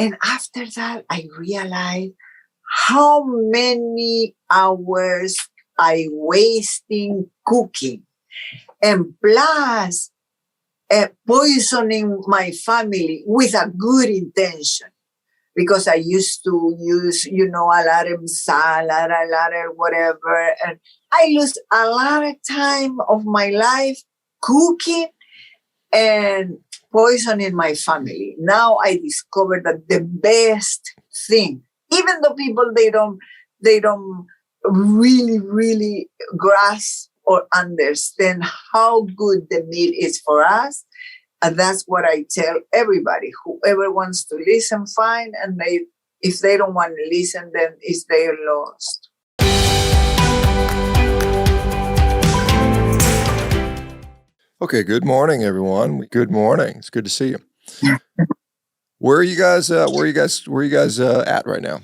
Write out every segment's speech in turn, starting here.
And after that, I realized how many hours I wasting cooking, and plus poisoning my family with a good intention. Because I used to use, a lot of salad, a lot of whatever. And I lost a lot of time of my life cooking and poisoning my family. Now I discovered that the best thing, even though people, they don't really, really grasp or understand how good the meat is for us. And that's what I tell everybody. Whoever wants to listen, fine. And if they don't want to listen, then it's their loss. Okay, good morning, everyone. Good morning. It's good to see you. Where are you guys? Where are you guys at right now?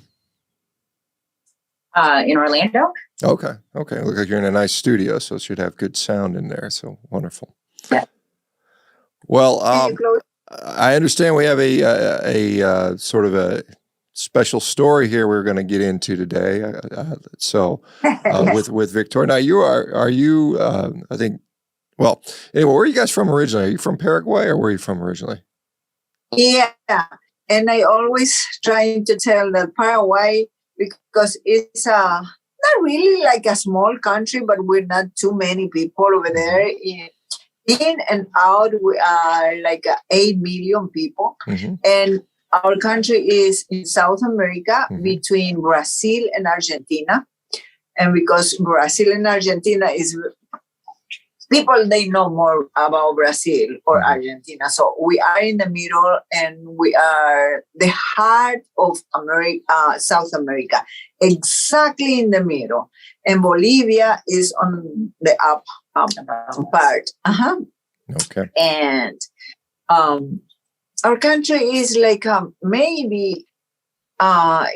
In Orlando. Okay. Look like you're in a nice studio, so it should have good sound in there. So wonderful. Yeah. Well, I understand we have a sort of a special story here we're going to get into today. With Victoria. Now, are you? I think. Well, anyway, where are you guys from originally? Are you from Paraguay, or where are you from originally? Yeah, and I always trying to tell that Paraguay, because it's not really like a small country, but we're not too many people over there. In and out, we are like 8 million people. Mm-hmm. And our country is in South America, mm-hmm. between Brazil and Argentina. And because Brazil and Argentina is... People, they know more about Brazil or Argentina. So we are in the middle, and we are the heart of America, South America, exactly in the middle. And Bolivia is on the up part. Okay. And our country is like maybe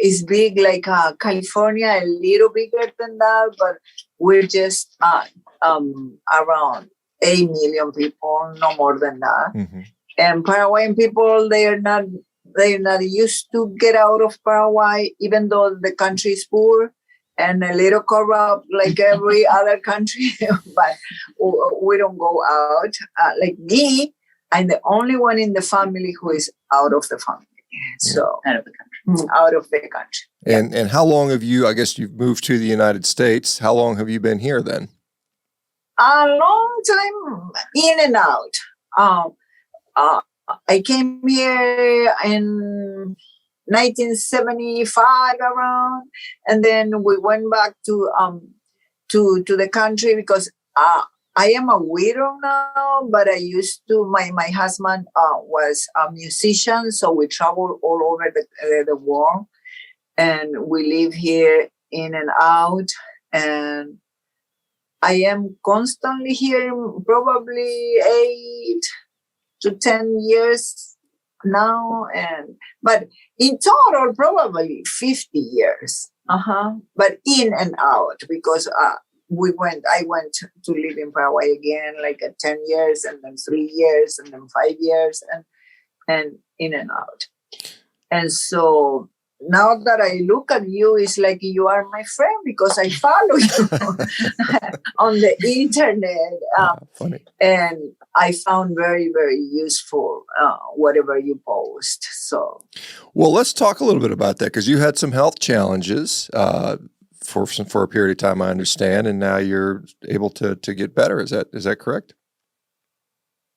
is big like California, a little bigger than that, but we're just around 8 million people, no more than that. Mm-hmm. And Paraguayan people, they're not used to get out of Paraguay, even though the country is poor and a little corrupt like every other country. But we don't go out. Like me, I'm the only one in the family who is out of the family. So out of the country. Out of the country. And how long have you? I guess you've moved to the United States. How long have you been here then? A long time, in and out. I came here in 1975 around, and then we went back to the country because I am a widow now, but I used to, my husband was a musician, so we travel all over the world, and we live here in and out, and I am constantly here, probably 8 to 10 years now, but in total, probably 50 years. But in and out, because I went to live in Paraguay again, like 10 years, and then 3 years, and then 5 years, and in and out. And so now that I look at you, it's like you are my friend because I follow you on the internet. Funny. And I found very, very useful whatever you post. So, well, let's talk a little bit about that, because you had some health challenges for a period of time, I understand, and now you're able to get better. Is that correct?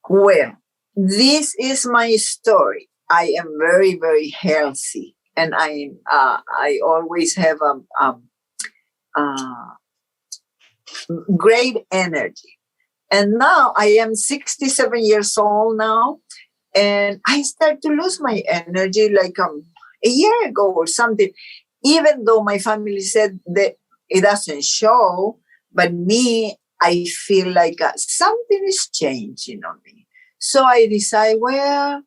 Well, this is my story. I am very, very healthy. And I always have great energy. And now I am 67 years old now, and I start to lose my energy like a year ago or something. Even though my family said that it doesn't show, but me, I feel like something is changing on me. So I decide, well,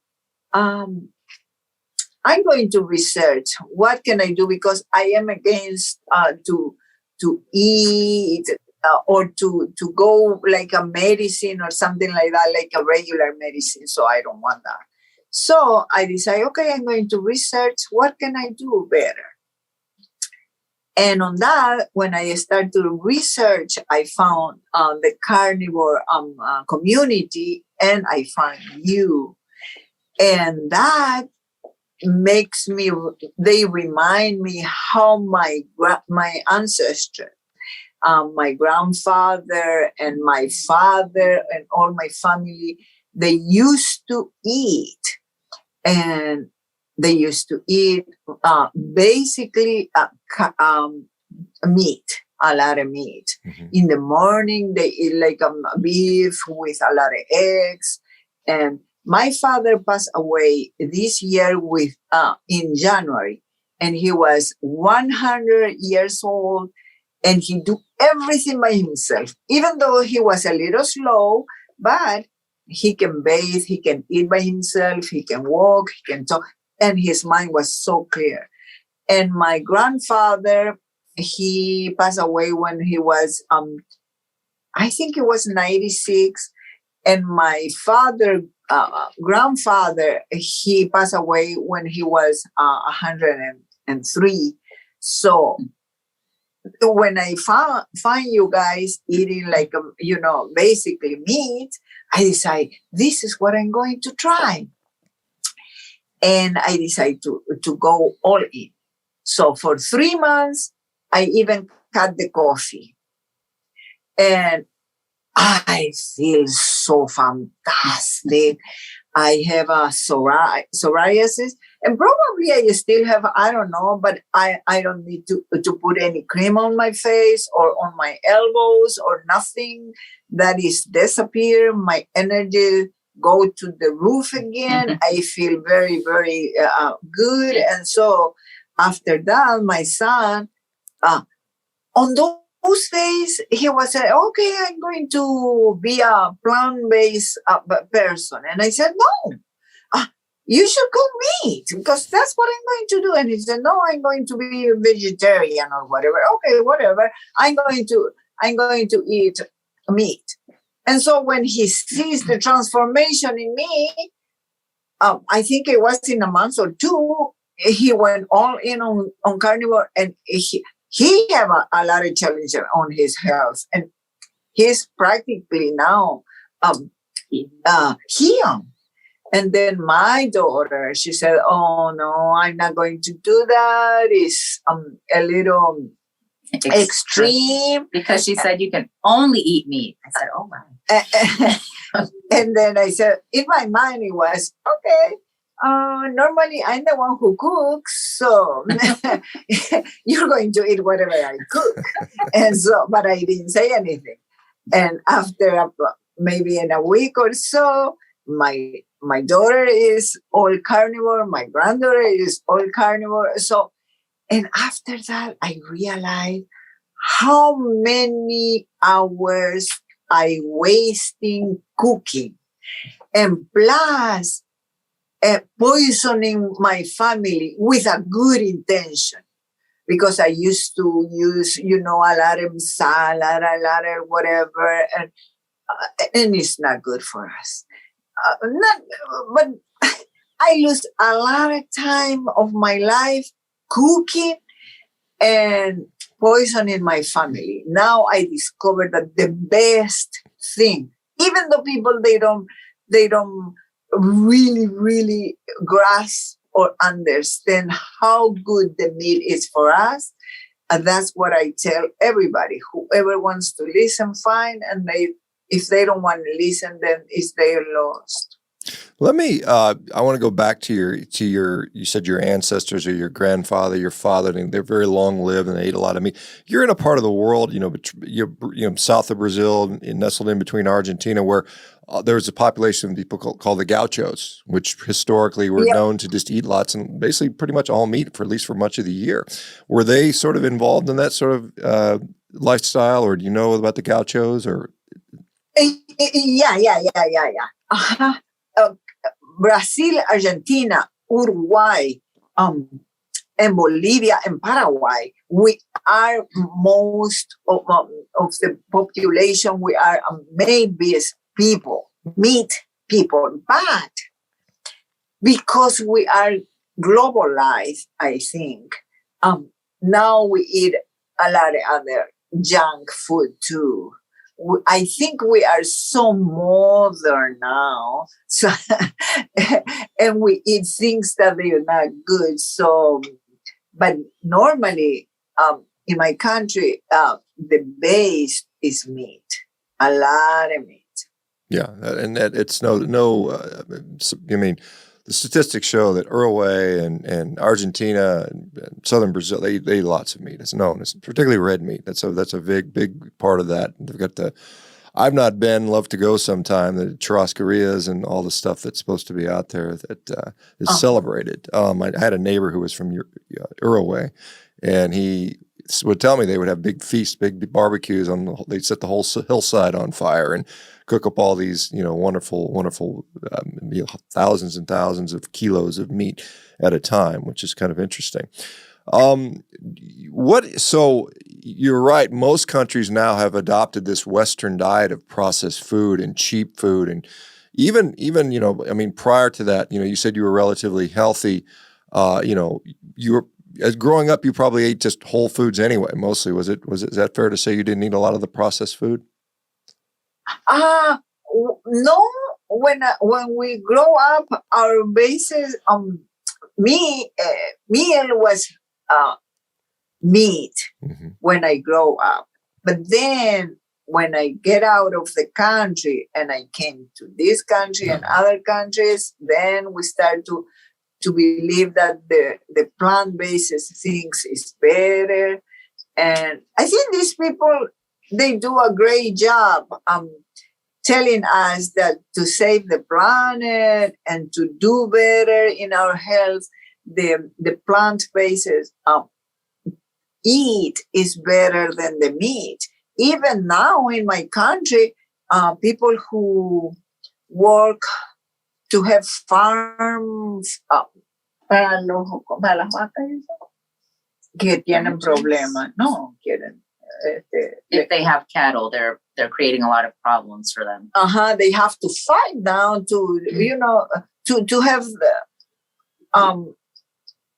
I'm going to research what can I do, because I am against to eat or to go like a medicine or something like that, like a regular medicine. So I don't want that. So I decided, okay, I'm going to research what can I do better. And on that, when I started to research, I found the carnivore community, and I found you. And that makes me, they remind me how my ancestors, my grandfather and my father and all my family, they used to eat. And they used to eat basically meat, a lot of meat. Mm-hmm. In the morning, they eat like beef with a lot of eggs. And my father passed away this year in January, and he was 100 years old, and he do everything by himself, even though he was a little slow, but he can bathe, he can eat by himself, he can walk, he can talk, and his mind was so clear. And my grandfather, he passed away when he was, I think it was 96. And my grandfather, he passed away when he was 103. So when I find you guys eating like, basically meat, I decide this is what I'm going to try. And I decided to go all in. So for 3 months, I even cut the coffee. And I feel so fantastic. I have a psoriasis, and probably I still have, I don't know, but I don't need to put any cream on my face or on my elbows or nothing. That is disappear. My energy go to the roof again. I feel very, very good. And so after that, my son, on those days, he was saying, okay, I'm going to be a plant-based person. And I said, no, you should cook meat because that's what I'm going to do. And he said, no, I'm going to be a vegetarian or whatever. Okay, whatever. I'm going to eat meat. And so when he sees the transformation in me, I think it was in a month or two, he went all in on carnivore, and he have a lot of challenges on his health, and he's practically now healed. And then my daughter, she said, "Oh no, I'm not going to do that. It's a little extreme." Because she said you can only eat meat. I said, "Oh my." And then I said, in my mind, it was okay. Normally I'm the one who cooks, so you're going to eat whatever I cook. And so, but I didn't say anything. And after maybe in a week or so, my daughter is all carnivore, my granddaughter is all carnivore. So, and after that, I realized how many hours I wasting cooking, and plus poisoning my family with a good intention, because I used to use, a lot of salad, a lot of whatever, and it's not good for us. But I lose a lot of time of my life cooking and poisoning my family. Now I discovered that the best thing, even though people they don't really, really grasp or understand how good the meat is for us. And that's what I tell everybody. Whoever wants to listen, fine. And if they don't want to listen, then it's their loss. Let me, I want to go back to your, you said your ancestors or your grandfather, your father, and they're very long lived and they ate a lot of meat. You're in a part of the world, you're south of Brazil, nestled in between Argentina, where there's a population of people called the gauchos, which historically were known to just eat lots and basically pretty much all meat for at least for much of the year. Were they sort of involved in that sort of lifestyle, or do you know about the gauchos? Or Yeah. Brazil, Argentina, Uruguay, and Bolivia and Paraguay, we are most of the population. We are meat people, but because we are globalized, I think. Now we eat a lot of other junk food too. I think we are so modern now, so and we eat things that they are not good. So, but normally, in my country, the base is meat, a lot of meat. Yeah, and that it's no. I mean, the statistics show that Uruguay and Argentina and southern Brazil they eat lots of meat. It's known, it's particularly red meat. That's a big part of that. They've got the. I've not been. Love to go sometime. The churrascarias and all the stuff that's supposed to be out there that is celebrated. I had a neighbor who was from Uruguay, and he would tell me they would have big feasts, big barbecues they'd set the whole hillside on fire and cook up all these, wonderful thousands and thousands of kilos of meat at a time, which is kind of interesting. So you're right. Most countries now have adopted this Western diet of processed food and cheap food. And even, prior to that, you said you were relatively healthy. As growing up, you probably ate just whole foods anyway. Mostly, is that fair to say you didn't eat a lot of the processed food? No. When we grow up, our basis meal was meat when I grow up. But then when I get out of the country and I came to this country and other countries, then we start to believe that the plant-based things is better. And I think these people, they do a great job telling us that to save the planet and to do better in our health, the plant-based eat is better than the meat. Even now in my country, people who work to have farms para las vacas que tienen problemas, no quieren. If they have cattle, they're creating a lot of problems for them. They have to fight now to have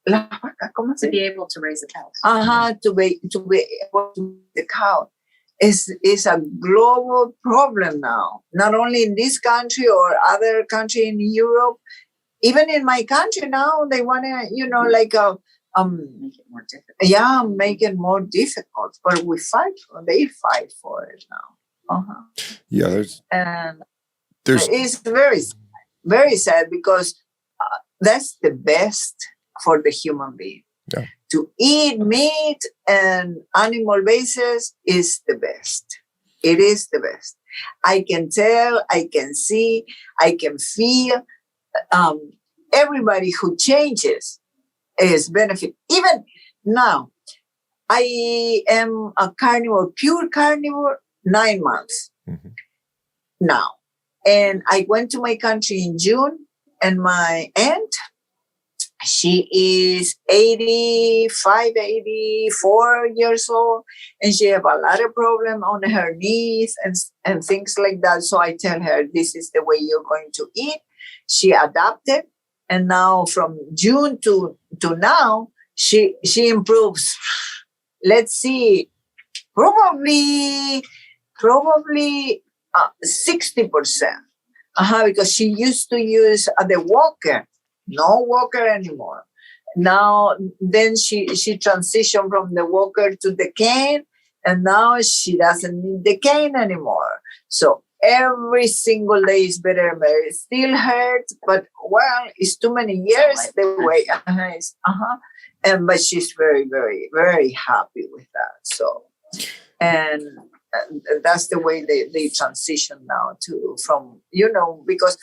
las vacas, ¿cómo se to be able to raise a cow. to be able to the cow. Is a global problem now, not only in this country or other country in Europe. Even in my country now, they want to, make it more difficult. Yeah, make it more difficult. But they fight for it now. Yeah, it's very, very sad because that's the best for the human being. Yeah. To eat meat and animal basis is the best. It is the best. I can tell, I can see, I can feel. Everybody who changes is benefit. Even now, I am a pure carnivore, 9 months now. And I went to my country in June, and my aunt, she is 84 years old, and she have a lot of problem on her knees and things like that. So I tell her, this is the way you're going to eat. She adapted, and now from June to now, she improves. Let's see, probably 60%. Because she used to use the walker. No walker anymore. Now, then she transitioned from the walker to the cane, and now she doesn't need the cane anymore. So every single day is better and better. It still hurts, but it's too many years the way. But she's very, very, very happy with that. So, and that's the way they transition now from because.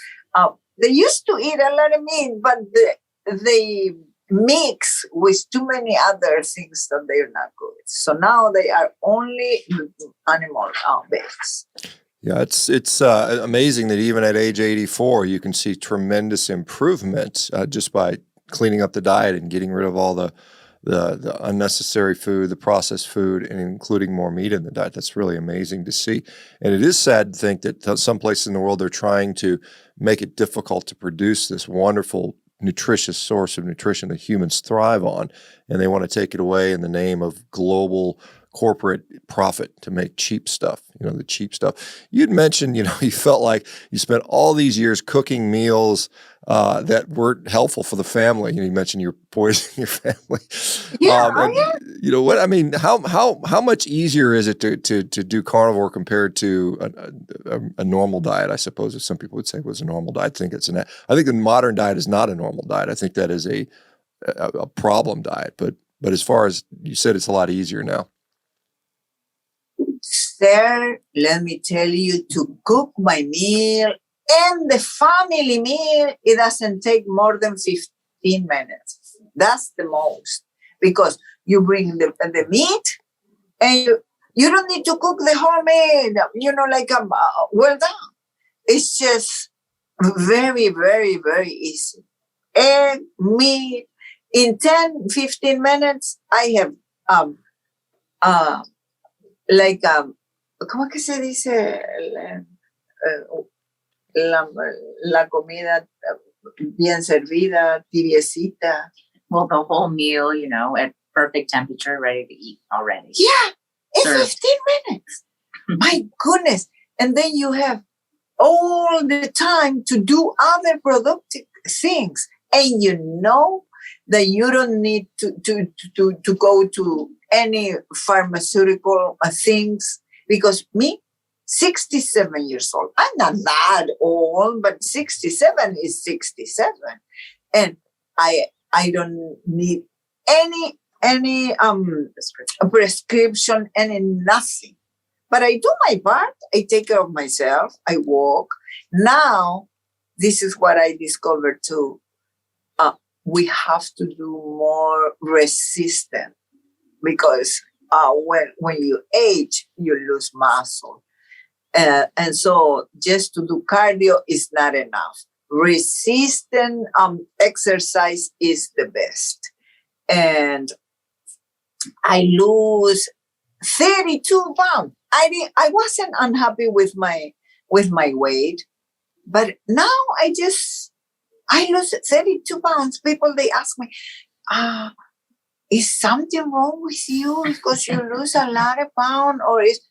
They used to eat a lot of meat, but they mix with too many other things that they're not good. So now they are only animal based. Yeah, it's amazing that even at age 84, you can see tremendous improvement just by cleaning up the diet and getting rid of all the unnecessary food, the processed food, and including more meat in the diet. That's really amazing to see. And it is sad to think that some places in the world they're trying to make it difficult to produce this wonderful nutritious source of nutrition that humans thrive on, and they want to take it away in the name of global corporate profit to make cheap stuff, the cheap stuff. You'd mentioned, you felt like you spent all these years cooking meals that weren't helpful for the family. You mentioned you're poisoning your family. You know what I mean? How much easier is it to do carnivore compared to a normal diet? I suppose, if some people would say it was a normal diet. I think the modern diet is not a normal diet. I think that is a problem diet. But as far as you said, it's a lot easier now. Sir, let me tell you, to cook my meal and the family meal, it doesn't take more than 15 minutes. That's the most. Because you bring the meat and you don't need to cook the whole meat, well done. It's just very, very, very easy. Egg, meat, in 10, 15 minutes, I have ¿cómo que se dice la comida bien servida, tibiecita? Well, the whole meal, at perfect temperature, ready to eat already. Yeah, in 15 minutes. My goodness. And then you have all the time to do other productive things. And you know that you don't need to go to any pharmaceutical things, because me, 67 years old, I'm not that old, but 67 is 67. And I don't need any prescription, any nothing. But I do my part. I take care of myself. I walk. Now, this is what I discovered too. We have to do more resistant, because when you age, you lose muscle. And so just to do cardio is not enough. Resistant exercise is the best. And I lose 32 pounds. I wasn't unhappy with my weight, but now I lose 32 pounds. People, they ask me, is something wrong with you because you lose a lot of pounds?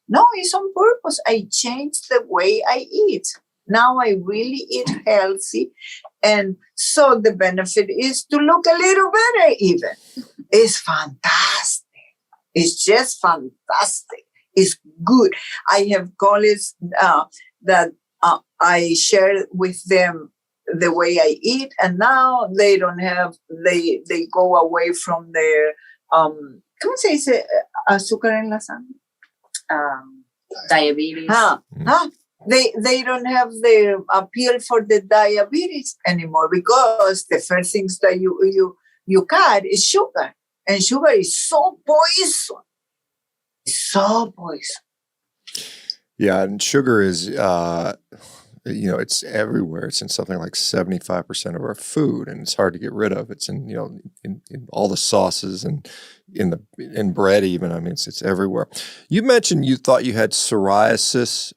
No, it's on purpose. I changed the way I eat. Now I really eat healthy. And so the benefit is to look a little better even. It's fantastic. It's just fantastic. It's good. I have colleagues that I share with them the way I eat, and now they don't have, they go away from their, ¿cómo se dice? Azúcar en la sangre. Diabetes. They don't have their appeal for the diabetes anymore, because the first things that you cut is sugar, and sugar is so poison. So poison. Yeah, and sugar is, it's everywhere. It's in something like 75% of our food, and it's hard to get rid of. It's in, in all the sauces and in bread even. I mean, it's everywhere. You mentioned you thought you had psoriasis.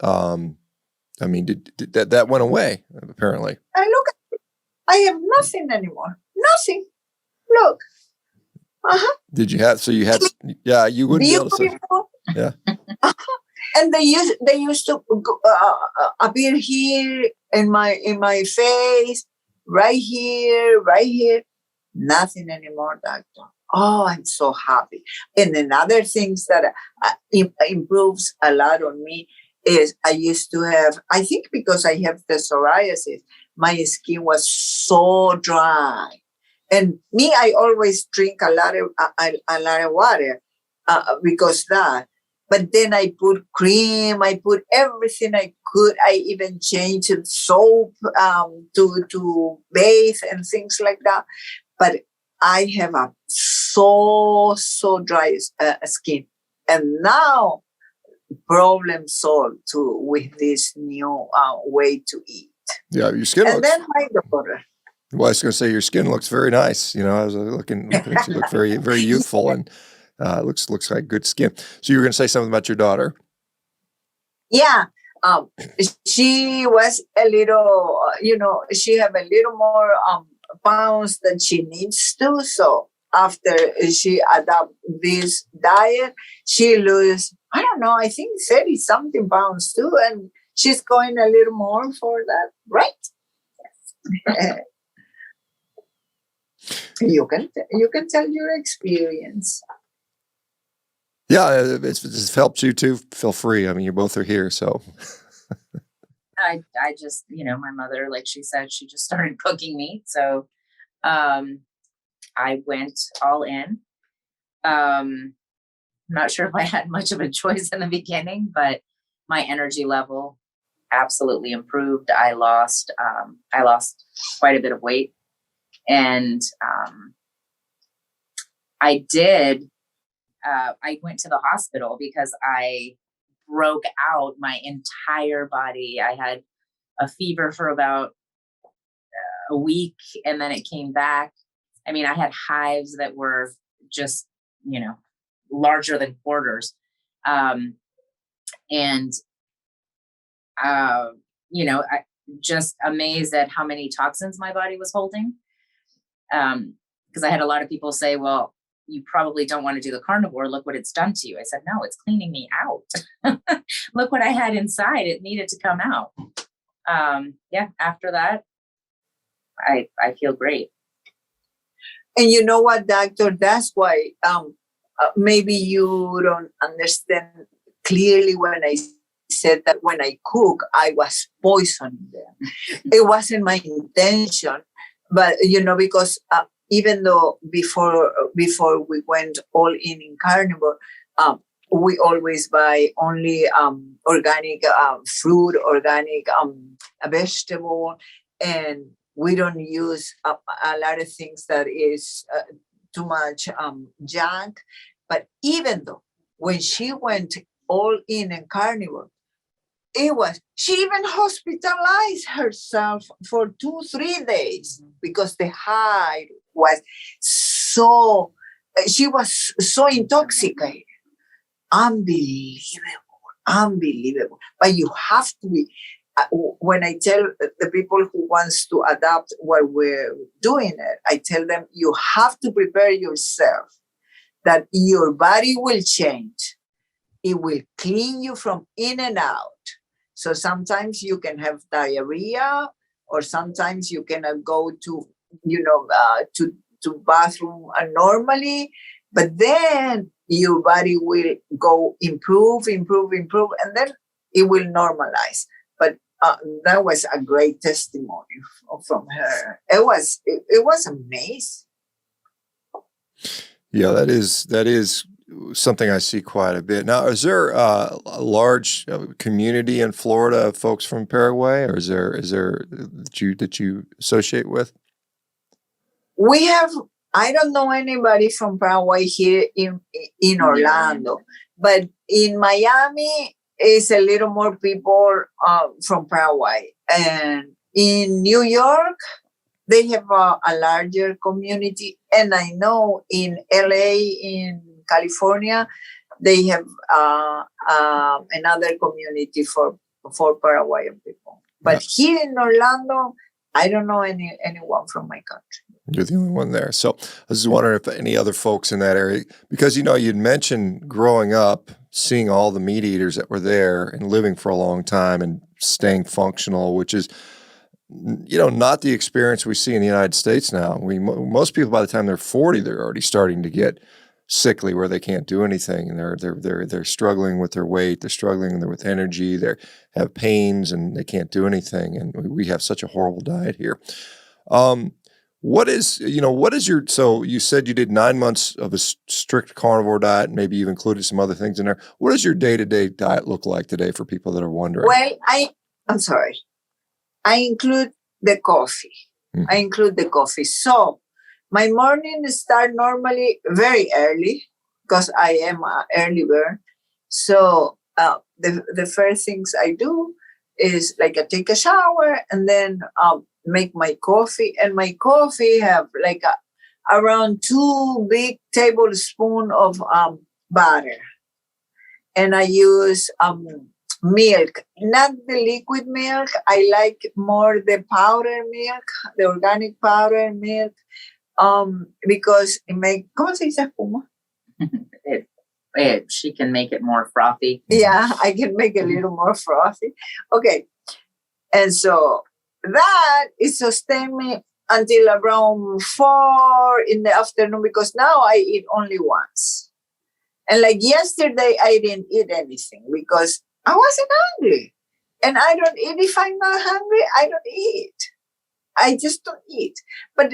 Did that went away, apparently? I have nothing anymore. Nothing. Look. Did you have, you wouldn't be able to say. Yeah. And they used to appear here in my face, right here. Nothing anymore, doctor. Oh, I'm so happy. And another things that improves a lot on me is I used to have, I think because I have the psoriasis, my skin was so dry. And me, I always drink a lot of water because that. But then I put cream, I put everything I could. I even changed soap to bathe and things like that. But I have a so dry skin. And now, problem solved too with this new way to eat. Yeah, your skin and looks... then my daughter. Well, I was going to say your skin looks very nice. I was looking at you, look very, very youthful, and looks like good skin. So you were going to say something about your daughter? Yeah, she was a little, she had a little more pounds that she needs to. So after she adopt this diet, she lose, I don't know, I think 30 something pounds too. And she's going a little more for that, right? Yes. You can tell your experience. Yeah, if it's helped you too, feel free. I mean, you both are here, so. I just, my mother, like she said, she just started cooking meat. So I went all in. I'm not sure if I had much of a choice in the beginning, but my energy level absolutely improved. I lost quite a bit of weight. And I went to the hospital because I broke out my entire body. I had a fever for about a week, and then it came back. I mean, I had hives that were just, larger than quarters. I just amazed at how many toxins my body was holding. Because I had a lot of people say, well, you probably don't want to do the carnivore. Look what it's done to you. I said, no, it's cleaning me out. Look what I had inside. It needed to come out. After that, I feel great. And you know what, doctor? That's why maybe you don't understand clearly when I said that when I cook, I was poisoning them. It wasn't my intention, but because even though before we went all in carnivore, we always buy only organic fruit, organic vegetable, and we don't use a lot of things that is too much junk. But even though when she went all in carnivore, she even hospitalized herself for 2-3 days because the high was she was so intoxicated. Unbelievable. But you have to be, when I tell the people who wants to adopt what we're doing it, I tell them you have to prepare yourself that your body will change. It will clean you from in and out. So sometimes you can have diarrhea, or sometimes you cannot go to bathroom normally, but then your body will go improve, and then it will normalize. But that was a great testimony from her. It was amazing. Yeah, that is something I see quite a bit. Now, is there a large community in Florida of folks from Paraguay, or is there that you associate with? We have. I don't know anybody from Paraguay here in Orlando, but in Miami is a little more people from Paraguay, and in New York they have a larger community, and I know in LA, in California, they have another community for Paraguayan people. But here in Orlando, I don't know anyone from my country. You're the only one there. So I was just wondering if any other folks in that area, because, you'd mentioned growing up, seeing all the meat eaters that were there and living for a long time and staying functional, which is, not the experience we see in the United States now. Most people, by the time they're 40, they're already starting to get sickly where they can't do anything, and they're struggling with their weight, they're struggling with energy, they have pains, and they can't do anything. And we have such a horrible diet here. What is your, so you said you did 9 months of a strict carnivore diet, and maybe you've included some other things in there. What does your day-to-day diet look like today for people that are wondering? Well, I'm sorry. I include the coffee. Mm-hmm. I include the coffee. So my morning start normally very early because I am an early bird. So the first things I do is like I take a shower and then make my coffee. And my coffee have like around 2 big tablespoons of butter. And I use milk, not the liquid milk. I like more the powder milk, the organic powder milk, because it make, ¿cómo se dice espuma? She can make it more frothy. Yeah, I can make a little more frothy. Okay. And so that is sustain me until around 4 in the afternoon, because now I eat only once. And like yesterday, I didn't eat anything because I wasn't hungry. And I don't eat if I'm not hungry. I don't eat. I just don't eat. But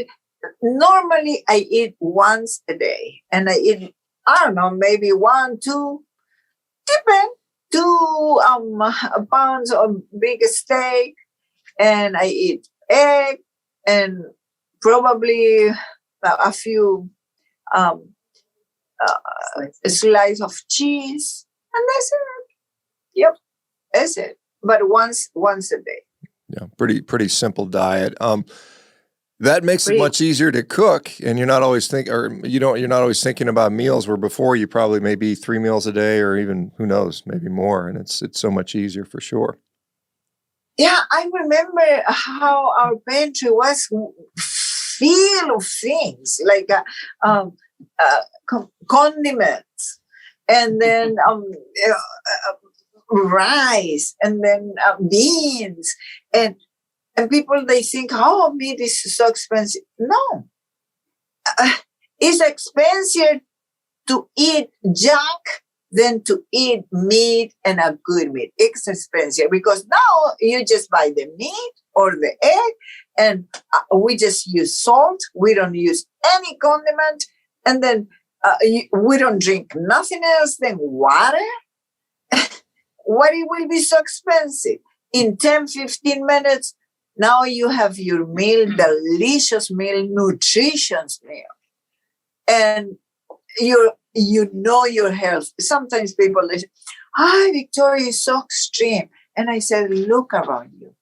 normally I eat once a day. And I eat, I don't know, maybe 1, 2, depend, 2 pounds of big steak. And I eat egg and probably a few slice of cheese, and that's it. Yep, that's it. But once a day. Yeah, pretty simple diet. That makes it much easier to cook, and you're not always you're not always thinking about meals, where before you probably maybe 3 meals a day, or even who knows, maybe more, and it's so much easier for sure. Yeah, I remember how our pantry was full of things like condiments, and then rice, and then beans, and people, they think, oh, meat is so expensive. No, it's expensive to eat junk than to eat meat, and a good meat. It's expensive because now you just buy the meat or the egg, and we just use salt. We don't use any condiment, and then we don't drink nothing else than water. What it will be so expensive? In 10, 15 minutes, now you have your meal, delicious meal, nutritious meal. And you know your health. Sometimes people say, Victoria is so extreme. And I said, look around you.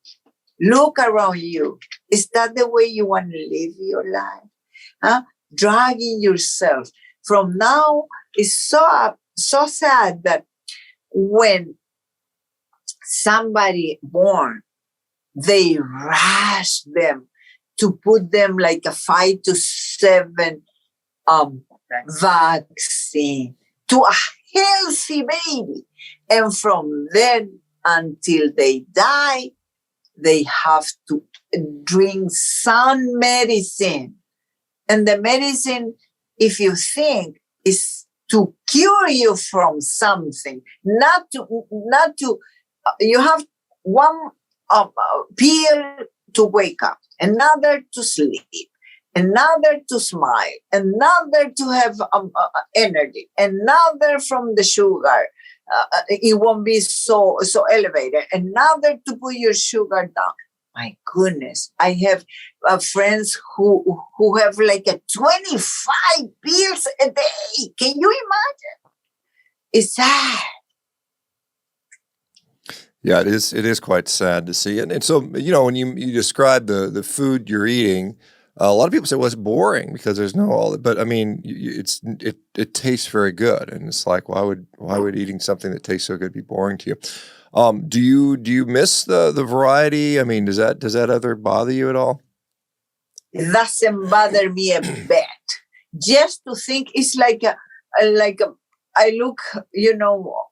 Look around you. Is that the way you want to live your life? Huh? Dragging yourself. From now, it's so sad that when somebody born, they rush them to put them like a 5 to 7 vaccine to a healthy baby. And from then until they die, they have to drink some medicine. And the medicine, if you think, is to cure you from something, not to you have one pill to wake up, another to sleep, another to smile, another to have energy, another from the sugar. It won't be so elevated. Another to put your sugar down. My goodness, I have friends who have like 25 pills a day. Can you imagine? It's sad. Yeah, it is quite sad to see. And so, when you describe the food you're eating, a lot of people say, well, it's boring because there's no all, but I mean, it tastes very good. And it's like, why would eating something that tastes so good be boring to you? Do you miss the variety? I mean, does that ever bother you at all? It doesn't bother me a bit. Just to think, it's like I look,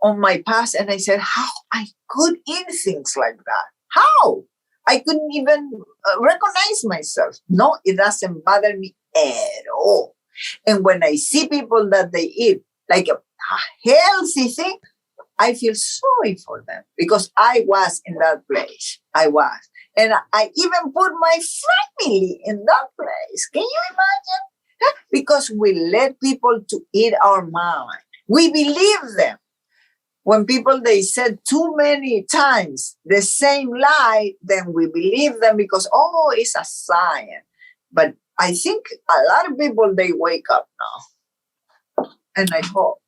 on my past, and I said, how I could eat things like that? How? I couldn't even recognize myself. No, it doesn't bother me at all. And when I see people that they eat like a healthy thing, I feel sorry for them because I was in that place. I was. And I even put my family in that place. Can you imagine? Because we let people to eat our mind. We believe them. When people, they said too many times the same lie, then we believe them because, it's a sign. But I think a lot of people, they wake up now. And I hope.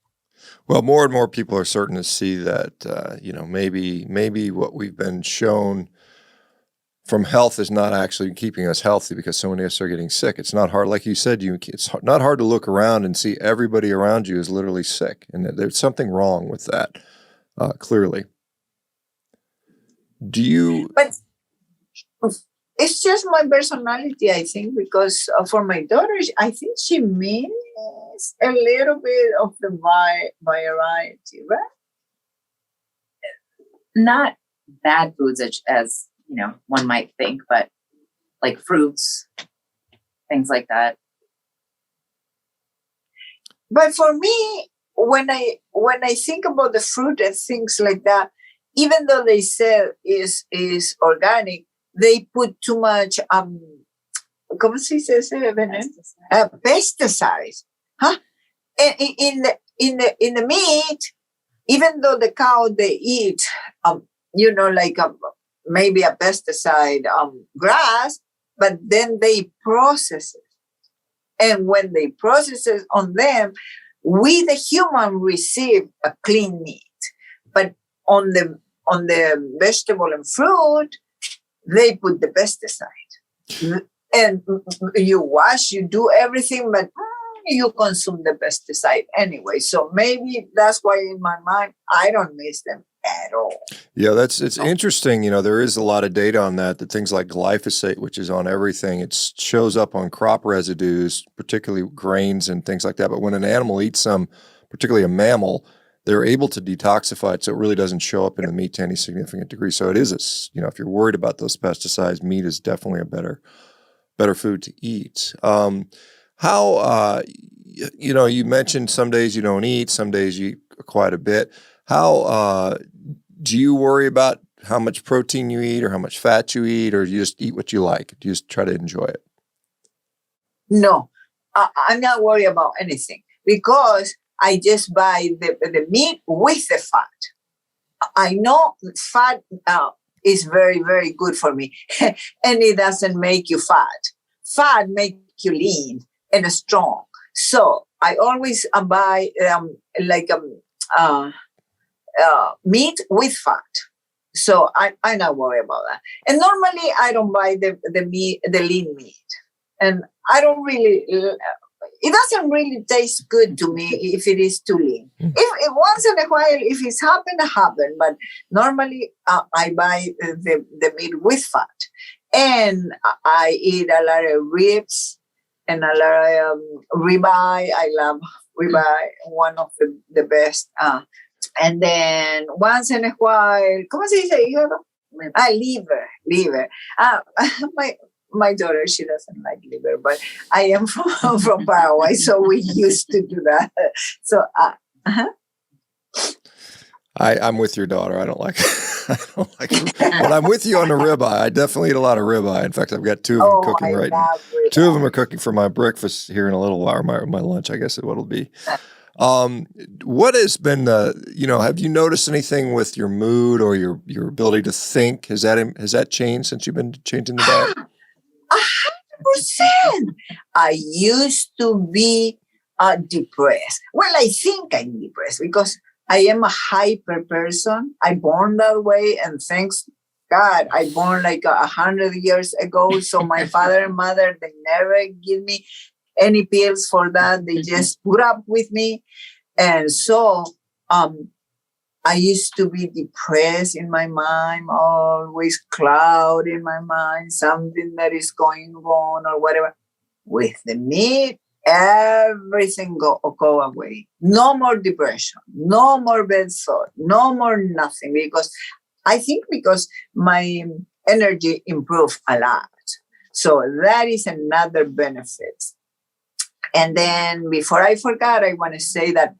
Well, more and more people are starting to see that, maybe what we've been shown from health is not actually keeping us healthy because so many of us are getting sick. It's not hard. Like you said, it's not hard to look around and see everybody around you is literally sick. And there's something wrong with that, clearly. Do you? But it's just my personality, I think, because for my daughter, I think she means a little bit of the variety, right? Not bad foods as one might think, but like fruits, things like that. But for me, when I think about the fruit and things like that, even though they say is organic, they put too much ¿cómo se dice ese veneno? Pesticides, huh? In the meat, even though the cow they eat, like maybe a pesticide grass, but then they process it, and when they process it on them, we the human receive a clean meat, but on the vegetable and fruit, they put the pesticide, and you wash, you do everything, but you consume the pesticide anyway. So maybe that's why in my mind, I don't miss them at all. Yeah, it's interesting. There is a lot of data on that things like glyphosate, which is on everything, it shows up on crop residues, particularly grains and things like that. But when an animal eats some, particularly a mammal, they're able to detoxify it, so it really doesn't show up in the meat to any significant degree. So it is if you're worried about those pesticides, meat is definitely a better food to eat. How you mentioned some days you don't eat, some days you eat quite a bit. How do you worry about how much protein you eat or how much fat you eat, or do you just eat what you like? Do you just try to enjoy it? No, I'm not worried about anything because I just buy the meat with the fat. I know fat is very, very good for me, and it doesn't make you fat. Fat makes you lean and strong. So I always buy meat with fat. So I'm not worried about that. And normally I don't buy the lean meat, and I don't really. It doesn't really taste good to me if it is too lean. If once in a while, if it's happen. But normally I buy the meat with fat, and I eat a lot of ribs and a lot of ribeye. I love ribeye, one of the best. And then once in a while, ¿cómo se dice, hígado? Liver. My daughter, she doesn't like liver, but I am from Paraguay, so we used to do that. So, I'm with your daughter. I don't like but I'm with you on the ribeye. I definitely eat a lot of ribeye. In fact, I've got two of them cooking right now. Two of them are cooking for my breakfast here in a little while, or my lunch, I guess is what it'll be. What has been have you noticed anything with your mood or your ability to think? Has that changed since you've been changing the diet? 100%. I used to be depressed. Well, I think I'm depressed because I am a hyper person. I born that way, and thanks God, I born like 100 years ago. So my father and mother, they never give me any pills for that. They just put up with me. And so I used to be depressed in my mind, always cloud in my mind, something that is going wrong or whatever. With the meat, everything go away. No more depression, no more bad thought, no more nothing. Because my energy improved a lot. So that is another benefit. And then before I forgot, I want to say that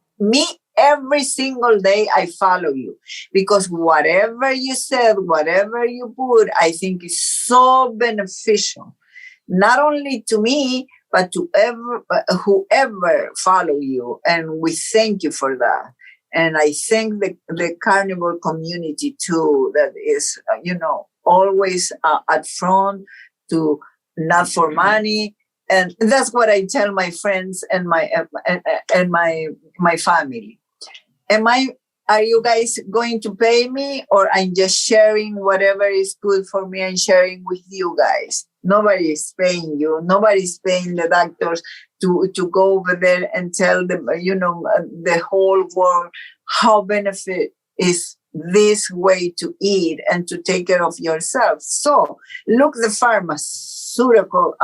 every single day I follow you, because whatever you said, whatever you put, I think is so beneficial, not only to me, but to whoever follow you. And we thank you for that. And I thank the carnivore community too, that is, always at front, to not for money. And that's what I tell my friends and my family. Are you guys going to pay me, or I'm just sharing whatever is good for me and sharing with you guys? Nobody is paying you. Nobody's paying the doctors to go over there and tell them, the whole world how benefit is this way to eat and to take care of yourself. So look the pharmaceutical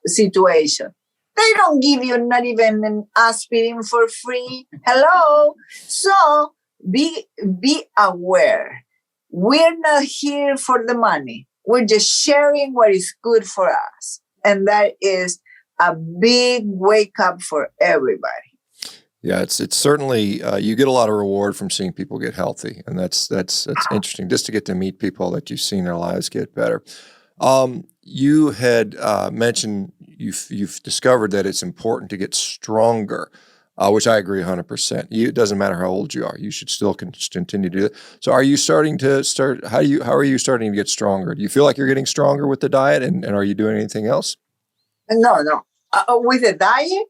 situation. They don't give you not even an aspirin for free. Hello. So be aware. We're not here for the money. We're just sharing what is good for us. And that is a big wake up for everybody. Yeah, it's certainly you get a lot of reward from seeing people get healthy, and that's interesting just to get to meet people that you've seen their lives get better. You had mentioned you've discovered that it's important to get stronger, which I agree 100%. It doesn't matter how old you are; you should still continue to do that. So, are you starting to How are you starting to get stronger? Do you feel like you're getting stronger with the diet, and are you doing anything else? No. With the diet.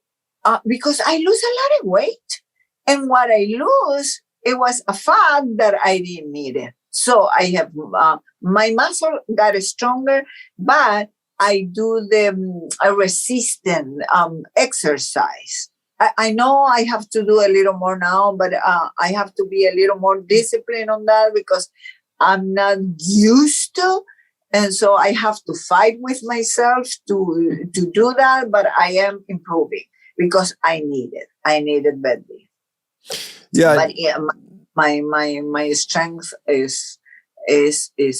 Because I lose a lot of weight. And what I lose, it was a fat that I didn't need it. So I have, my muscle got stronger, but I do the resistant exercise. I know I have to do a little more now, but I have to be a little more disciplined on that because I'm not used to. And so I have to fight with myself to do that, but I am improving. Because I need it. I need it badly. Yeah. But yeah, my strength is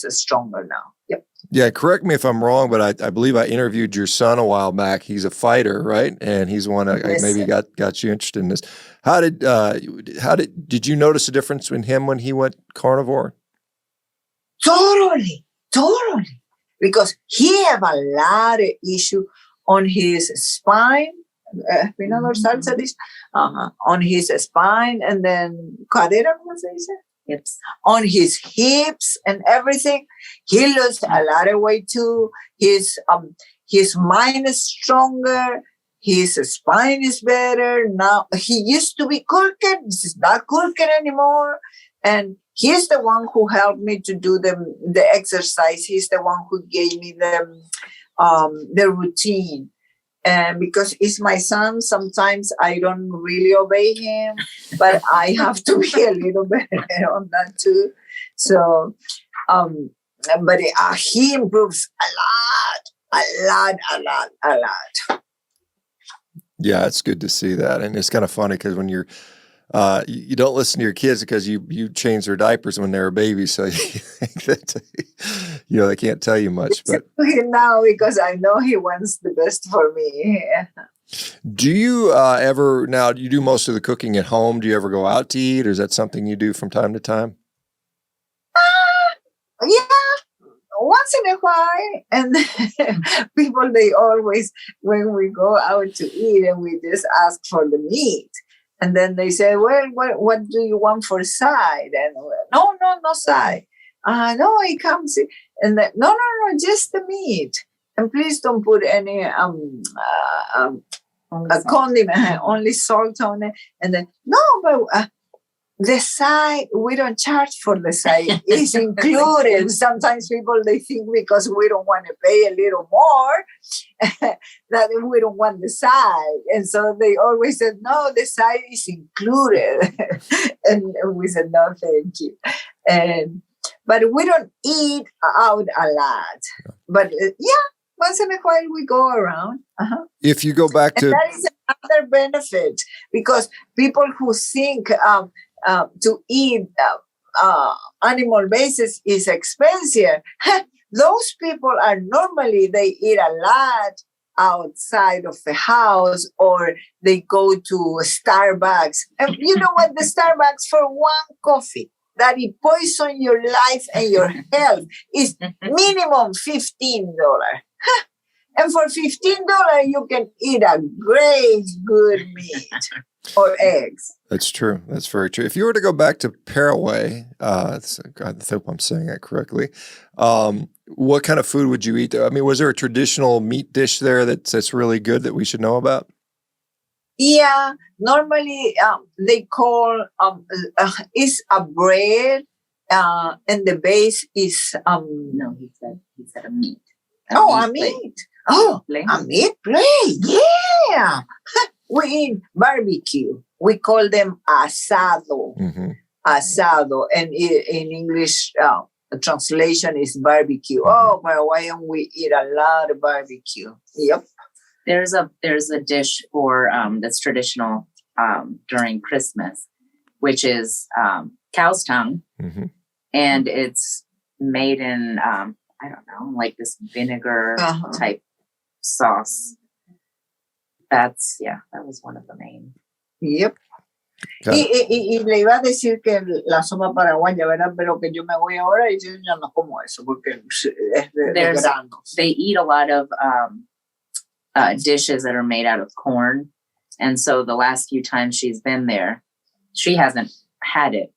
stronger now. Yep. Yeah, correct me if I'm wrong, but I believe I interviewed your son a while back. He's a fighter, right? And he's one that maybe got you interested in this. How did you notice a difference in him when he went carnivore? Totally. Because he have a lot of issue on his spine. On his spine, and then cadera, hips. On his hips and everything. He lost a lot of weight too. His mind is stronger. His spine is better now. He used to be crooked. He's not crooked anymore. And he's the one who helped me to do the exercise. He's the one who gave me the routine. And because he's my son, sometimes I don't really obey him, but I have to be a little better on that too. So, but he improves a lot. Yeah, it's good to see that. And it's kind of funny because when you're, you don't listen to your kids because you change their diapers when they were babies. So you think that, they can't tell you much. But now because I know he wants the best for me. Do you now you do most of the cooking at home? Do you ever go out to eat, or is that something you do from time to time? Yeah. Once in a while, and people, they always, when we go out to eat and we just ask for the meat. And then they say, well, what do you want for side? And no side. No, it comes. And then, no, just the meat. And please don't put any condiment, only salt on it. And then, no, but the side, we don't charge for the side. It's included. Sometimes people, they think because we don't want to pay a little more, that we don't want the side. And so they always said, no, the side is included. And we said, no, thank you. But we don't eat out a lot. But once in a while we go around. If you go back to... that is another benefit, because people who think to eat animal basis is expensive. Those people are normally, they eat a lot outside of the house, or they go to Starbucks. And you know what? The Starbucks for one coffee that it poison your life and your health is minimum $15. And for $15, you can eat a great, good meat or eggs. That's true. That's very true. If you were to go back to Paraguay, I hope I'm saying that correctly, what kind of food would you eat there? I mean, was there a traditional meat dish there that's really good that we should know about? Yeah, normally they call is a bread, and the base is no, he said a meat. A meat. Oh, a meat plate. Yeah. We eat barbecue. We call them asado. Mm-hmm. asado, and in English translation is barbecue. Oh, Paraguayan, we eat a lot of barbecue. Yep. There's a dish for that's traditional during Christmas, which is cow's tongue, and it's made in I don't know, like this vinegar type sauce. That was one of the main. Yep. Y le iba a decir que la sopa paraguaya, ¿verdad? Pero que yo me voy ahora y yo ya no como eso porque es de granos. They eat a lot of dishes that are made out of corn. And so the last few times she's been there, she hasn't had it.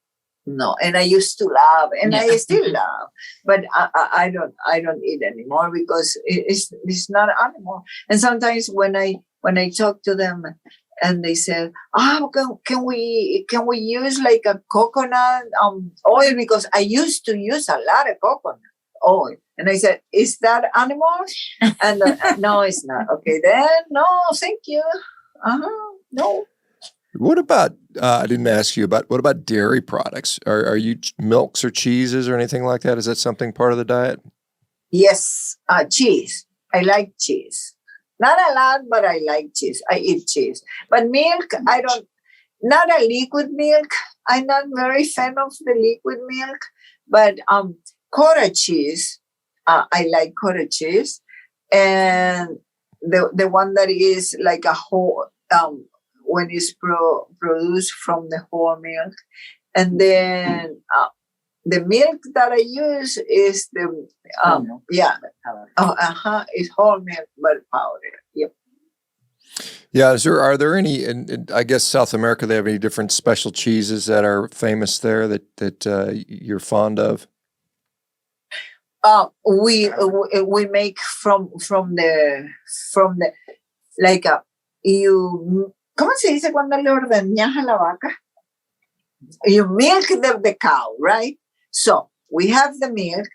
No, and I used to love, and I still love, but I don't eat anymore because it's not animal. And sometimes when I talk to them, and they said, can we use like a coconut oil, because I used to use a lot of coconut oil, and I said, is that animal? And no, it's not. Okay, then no, thank you. No. What about, I didn't ask you about, what about dairy products? Are you milks or cheeses or anything like that? Is that something part of the diet? Yes, cheese. I like cheese. Not a lot, but I like cheese. I eat cheese. But milk, not a liquid milk. I'm not very fan of the liquid milk. But cottage cheese, I like cottage cheese. And the one that is like a whole, when it's produced from the whole milk. And then the milk that I use is the it's whole milk but powder. Yep. Yeah. Are there any? And I guess South America, they have any different special cheeses that are famous there that you're fond of? We make from the like you. ¿Cómo se dice cuando le ordeñas a la vaca? You milk the cow, right? So we have the milk,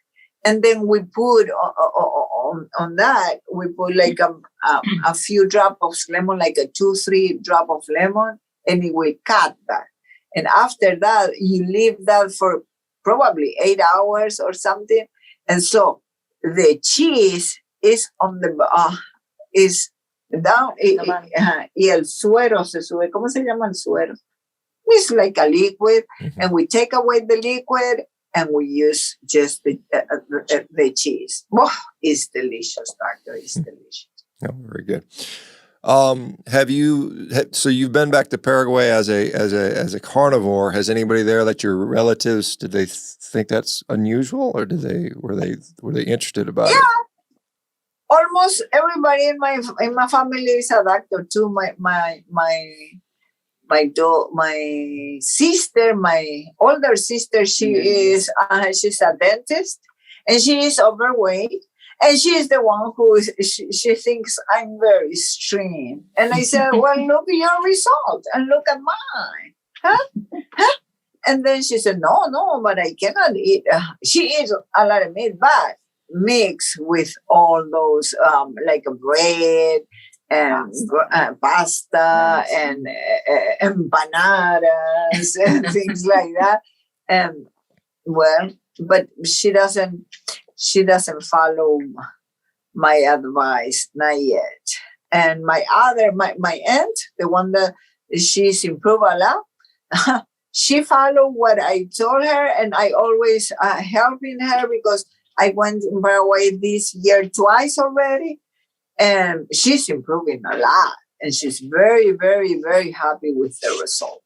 and then we put on that, we put like a few drops of lemon, like a 2-3 drop of lemon, and it will cut that. And after that, you leave that for probably 8 hours or something. And so the cheese is on the is down, y el suero se sube. ¿Cómo se llama el suero? It's like a liquid, and we take away the liquid, and we use just the cheese. Oh, it's delicious, doctor. It's delicious. Oh, very good. So you've been back to Paraguay as a carnivore. Has anybody there that your relatives, did they think that's unusual, or were they interested about it? Almost everybody in my family is a doctor too. My sister, my older sister, she's a dentist, and she is overweight, and she is the one who she thinks I'm very extreme. And I said, well, look at your result and look at mine, huh? And then she said, no, but I cannot eat. She eats a lot of meat, but mixed with all those like bread and pasta and empanadas and things like that. And well, but she doesn't follow my advice, not yet. And my aunt, the one that she's improved a lot, she followed what I told her, and I always helping her because I went in Paraguay this year twice already, and she's improving a lot, and she's very, very, very happy with the result.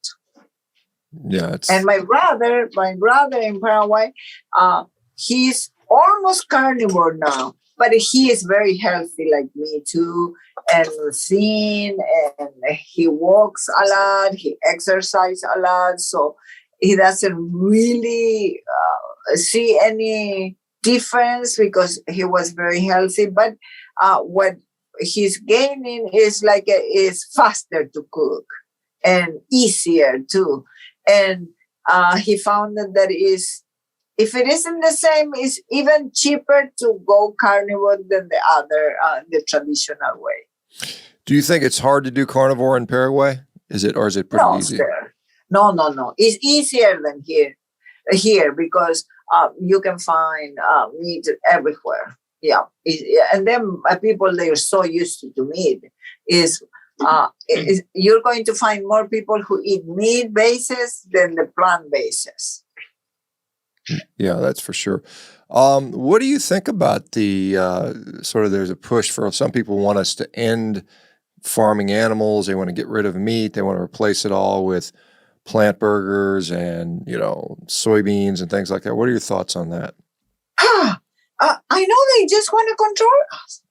Yeah. And my brother in Paraguay, he's almost carnivore now, but he is very healthy like me too, and thin, and he walks a lot, he exercises a lot, so he doesn't really see any difference because he was very healthy. But what he's gaining is is faster to cook and easier too. And he found that is, if it isn't the same, it's even cheaper to go carnivore than the other, the traditional way. Do you think it's hard to do carnivore in Paraguay? Is it pretty easy? Sir. No. It's easier than here because you can find meat everywhere. Yeah, and then people, they are so used to meat. You're going to find more people who eat meat bases than the plant bases. Yeah, that's for sure. What do you think about the sort of, there's a push for, some people want us to end farming animals. They want to get rid of meat. They want to replace it all with plant burgers and, soybeans and things like that. What are your thoughts on that? I know they just want to control us.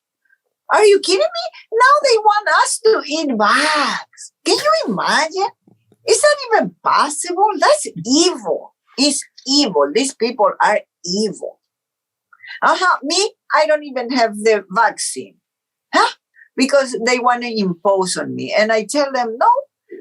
Are you kidding me? Now they want us to eat bugs. Can you imagine? Is that even possible? That's evil. It's evil. These people are evil. Me, I don't even have the vaccine. Because they want to impose on me. And I tell them, no,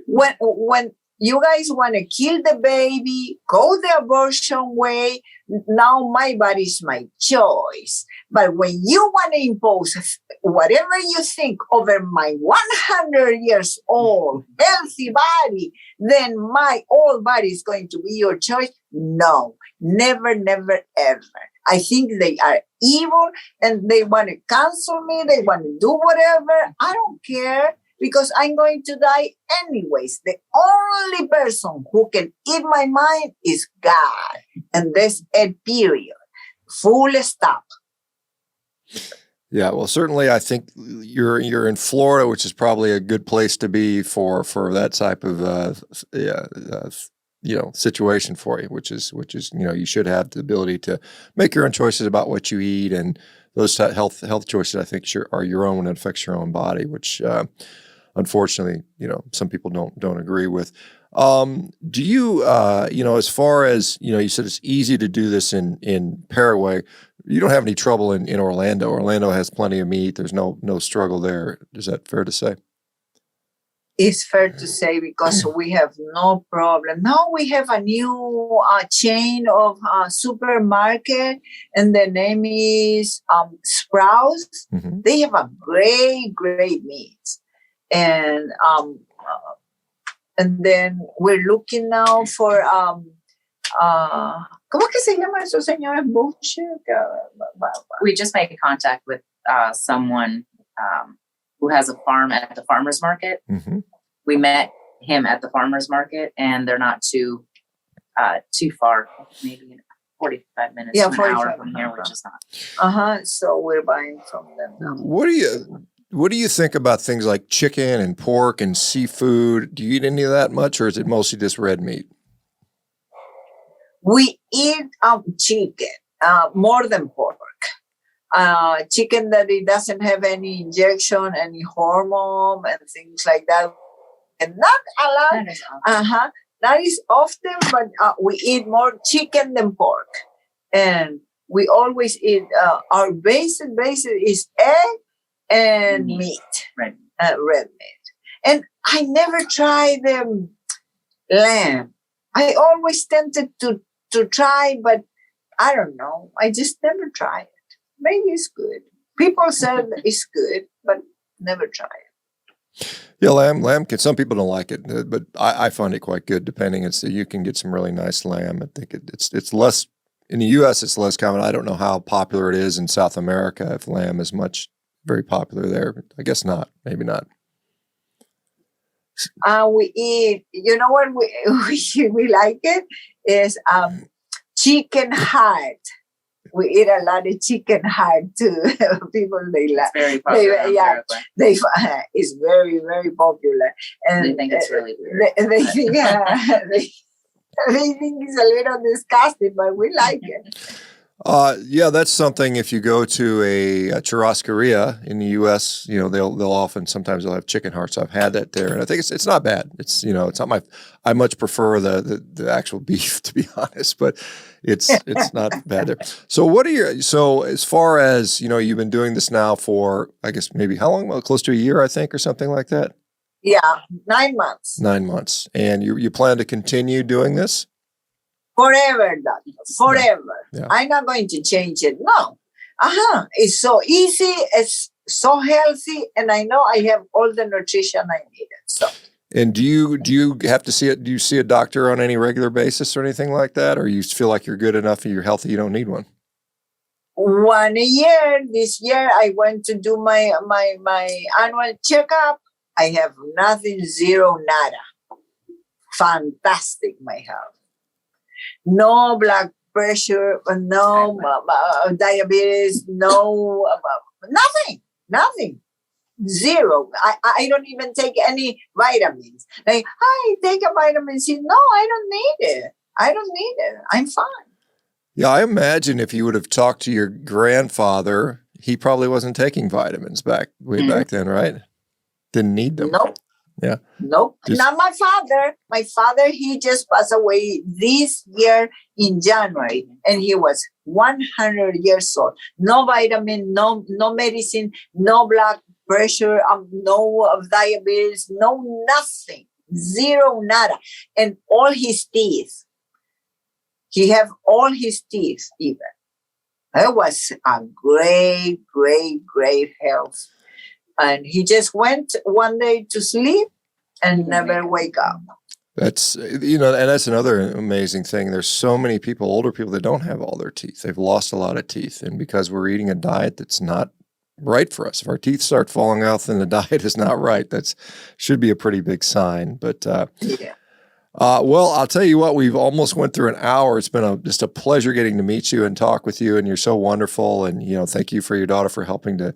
when you guys want to kill the baby, go the abortion way, now my body's my choice. But when you want to impose whatever you think over my 100 years old healthy body, then my old body is going to be your choice. No, never, never, ever. I think they are evil and they want to cancel me. They want to do whatever. I don't care because I'm going to die anyways. The only person who can eat my mind is God. And that's a period. Full stop. Yeah, well, certainly I think you're in Florida, which is probably a good place to be for that type of situation for you, which is you should have the ability to make your own choices about what you eat, and those health choices I think are your own when it affects your own body, which unfortunately some people don't agree with. Do you as far as you said it's easy to do this in Paraguay. You don't have any trouble in Orlando. Orlando has plenty of meat. There's no struggle there. Is that fair to say? It's fair to say because we have no problem. Now we have a new chain of supermarket, and the name is Sprouts. Mm-hmm. They have a great meat, and then we're looking now for ¿cómo que se llama esos señores bullshit? We just made contact with someone who has a farm at the farmer's market. Mm-hmm. We met him at the farmer's market, and they're not too far, maybe 45 minutes to an hour from here, which is not. So we're buying from them now. What do you think about things like chicken and pork and seafood? Do you eat any of that much, or is it mostly just red meat? We eat chicken more than pork. Chicken that it doesn't have any injection, any hormone, and things like that. And not a lot. That is often, but we eat more chicken than pork. And we always eat, our basic is egg and meat. Red meat. And I never tried lamb. I always tempted to try, but I don't know. I just never tried it. Maybe it's good. People said it's good, but never try it. Yeah, lamb. Some people don't like it, but I find it quite good. Depending, you can get some really nice lamb. I think it's less in the U.S. It's less common. I don't know how popular it is in South America. If lamb is very popular there, I guess not. Maybe not. We eat. You know what we like it is chicken heart. We eat a lot of chicken heart too. People they like. Very popular. It's very, very popular, and they think it's really weird. They think they think it's a little disgusting, but we like it. Yeah, that's something. If you go to a churrascaria in the U.S., they'll sometimes have chicken hearts. I've had that there, and I think it's not bad. It's it's not I much prefer the actual beef, to be honest, but it's not bad there. So as far as you've been doing this now for, I guess, maybe how long? Well, close to a year, I think, or something like that. Yeah, 9 months. 9 months, and you plan to continue doing this? Forever, doctor. Forever. Yeah. I'm not going to change it. No. It's so easy. It's so healthy. And I know I have all the nutrition I needed. So And do you have to see it? Do you see a doctor on any regular basis or anything like that? Or you feel like you're good enough and you're healthy, you don't need one? 1 year. This year I went to do my annual checkup. I have nothing, zero, nada. Fantastic, my health. No blood pressure, no diabetes, no nothing. Zero. I don't even take any vitamins. Like, I take a vitamin C. No, I don't need it. I'm fine. Yeah, I imagine if you would have talked to your grandfather, he probably wasn't taking vitamins way back then, right? Didn't need them. Nope. Yeah. Nope. Not my father. My father, he just passed away this year in January, and he was 100 years old. No vitamin, no medicine, no blood pressure, no diabetes, no nothing. Zero, nada. And all his teeth. He have all his teeth even. It was a great health. And he just went one day to sleep and never wake up. That's, and that's another amazing thing. There's so many people, older people, that don't have all their teeth. They've lost a lot of teeth. And because we're eating a diet that's not right for us, if our teeth start falling out, then the diet is not right. That should be a pretty big sign. But yeah. Well, I'll tell you what, we've almost went through an hour. It's been just a pleasure getting to meet you and talk with you. And you're so wonderful. And, thank you for your daughter for helping to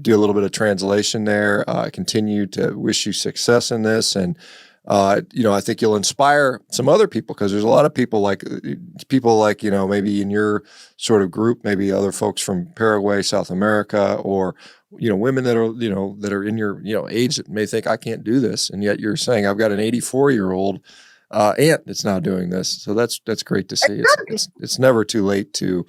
do a little bit of translation there. I continue to wish you success in this. And, I think you'll inspire some other people, because there's a lot of people like, maybe in your sort of group, maybe other folks from Paraguay, South America, or, women that are, that are in your, age that may think, I can't do this. And yet you're saying, I've got an 84-year-old aunt that's now doing this. So that's great to see. It's never too late to,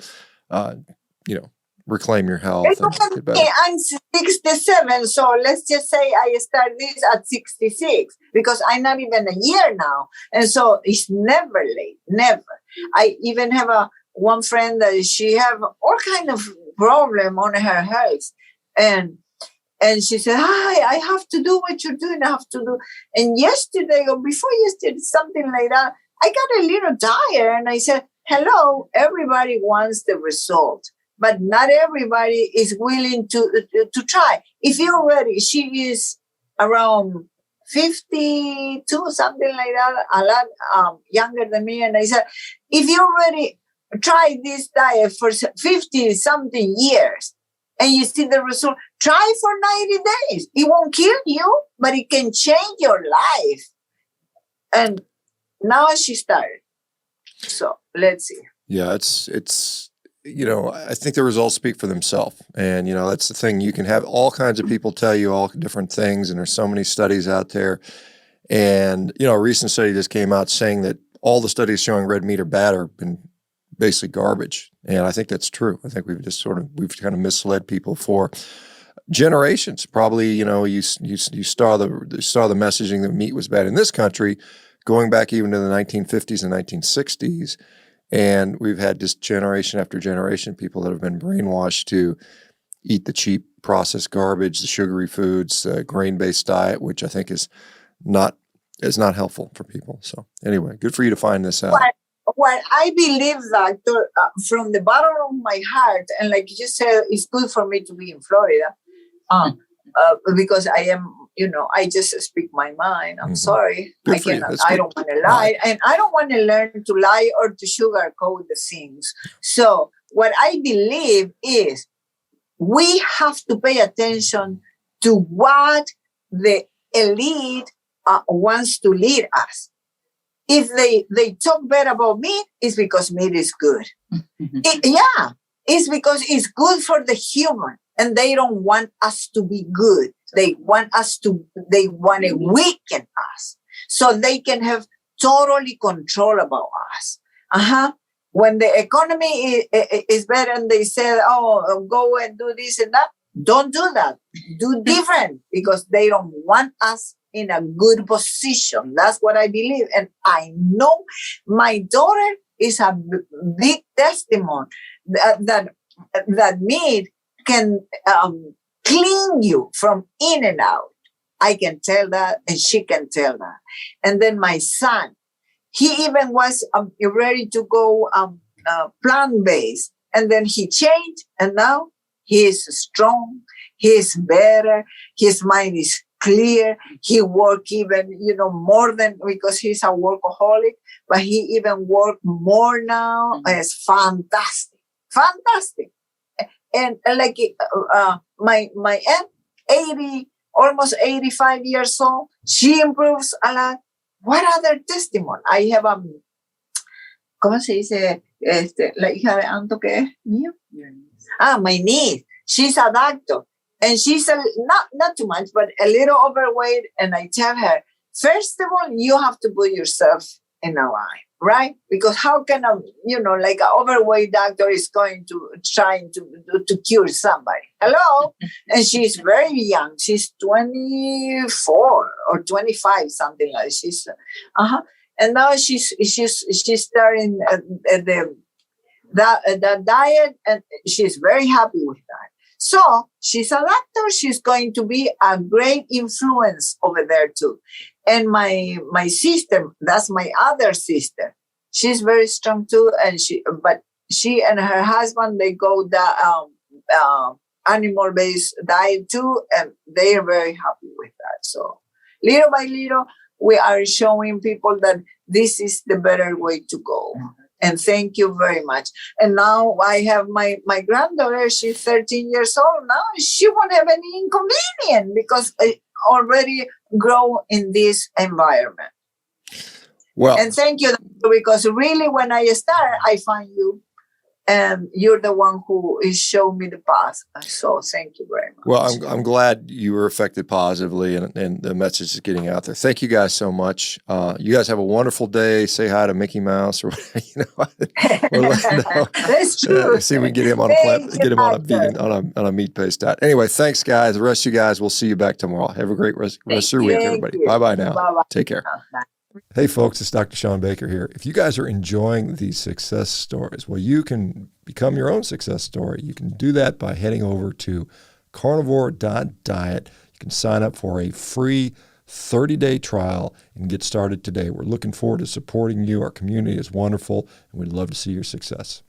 reclaim your health and get better. I'm 67, so let's just say I start this at 66, because I'm not even a year now, and so it's never late, never. I even have one friend that she have all kind of problem on her health, and she said, I have to do what you're doing. I have to do. And yesterday or before yesterday, something like that, I got a little tired, and I said, hello, everybody wants the result, but not everybody is willing to try. If you're ready, she is around 52, something like that, a lot younger than me. And I said, if you already try this diet for 50 something years and you see the result, try for 90 days. It won't kill you, but it can change your life. And now she started. So let's see. Yeah, it's I think the results speak for themselves. And, that's the thing. You can have all kinds of people tell you all different things, and there's so many studies out there. And, a recent study just came out saying that all the studies showing red meat are bad have been basically garbage. And I think that's true. I think we've kind of misled people for generations. Probably, you saw the messaging that meat was bad in this country, going back even to the 1950s and 1960s. And we've had just generation after generation people that have been brainwashed to eat the cheap processed garbage, the sugary foods, the grain-based diet, which I think is not helpful for people. So anyway, good for you to find this out. Well, I believe, Doctor, from the bottom of my heart, and like you said, it's good for me to be in Florida, because I am, I just speak my mind. I'm sorry. I don't want to lie. And I don't want to learn to lie or to sugarcoat the things. So what I believe is we have to pay attention to what the elite wants to lead us. If they talk bad about meat, it's because meat is good. It's because it's good for the human. And they don't want us to be good. They want to weaken us so they can have totally control about us. When the economy is better and they say, go and do this and that, don't do that. Do different, because they don't want us in a good position. That's what I believe. And I know my daughter is a big testimony that meat can clean you from in and out. I can tell that, and she can tell that. And then my son, he even was ready to go plant-based. And then he changed, and now he is strong. He is better. His mind is clear. He work even, more than, because he's a workaholic, but he even work more now. It's fantastic. Fantastic. And like my aunt, 80, almost 85 years old, she improves a lot. What other testimony? I have ¿cómo se dice? La hija de Anto que es mío. My niece. She's a doctor. And she's not too much, but a little overweight. And I tell her, first of all, you have to put yourself in a line, right? Because how can like an overweight doctor is going to trying to cure somebody? Hello? And she's very young. She's 24 or 25, something like that. She's and now she's starting the diet, and she's very happy with that. So she's a doctor. She's going to be a great influence over there too. And my sister, that's my other sister. She's very strong too, and she and her husband, they go the animal-based diet too, and they are very happy with that. So little by little, we are showing people that this is the better way to go. And thank you very much. And now I have my granddaughter. She's 13 years old now. She won't have any inconvenience because I already grow in this environment. Well, and thank you, because really when I start, I find you. And you're the one who is showing me the path. So thank you very much. Well, I'm glad you were affected positively, and the message is getting out there. Thank you guys so much. You guys have a wonderful day. Say hi to Mickey Mouse, or That's true. see if we can get him on a vegan on a meat-based diet. Anyway, thanks, guys. The rest of you guys, we'll see you back tomorrow. Have a great rest of your week, everybody. Bye-bye now. Bye-bye. Take care. Bye. Hey folks, it's Dr. ShawnBaker here. If you guys are enjoying these success stories, well, you can become your own success story. You can do that by heading over to CarnivoreDiet. You can sign up for a free 30-day trial and get started today. We're looking forward to supporting you. Our community is wonderful, and we'd love to see your success.